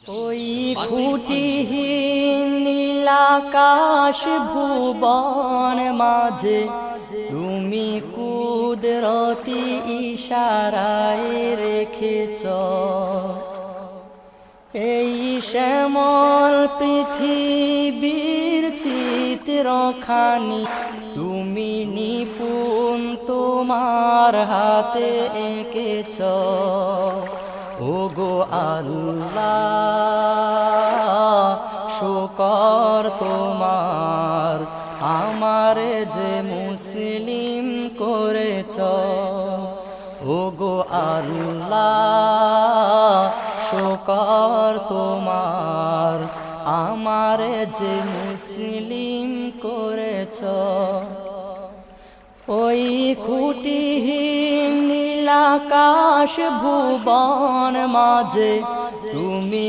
ওই খুঁটিহীন নীলাকাশ ভুবন মাঝে তুমি কুদরতি ইশারায় রেখেছ এই শ্যামল পৃথিবীর চিত্রখানি তুমি নিপুণ তোমার হাতে এঁকেছ। ওগো আল্লাহ শুকর তোমার আমারে যে মুসলিম করেছ। ওগো আল্লাহ শুকর তোমার আমারে যে মুসলিম করেছ। ওই খুঁটিহীন নীলাকাশ ভুবন মাঝে তুমি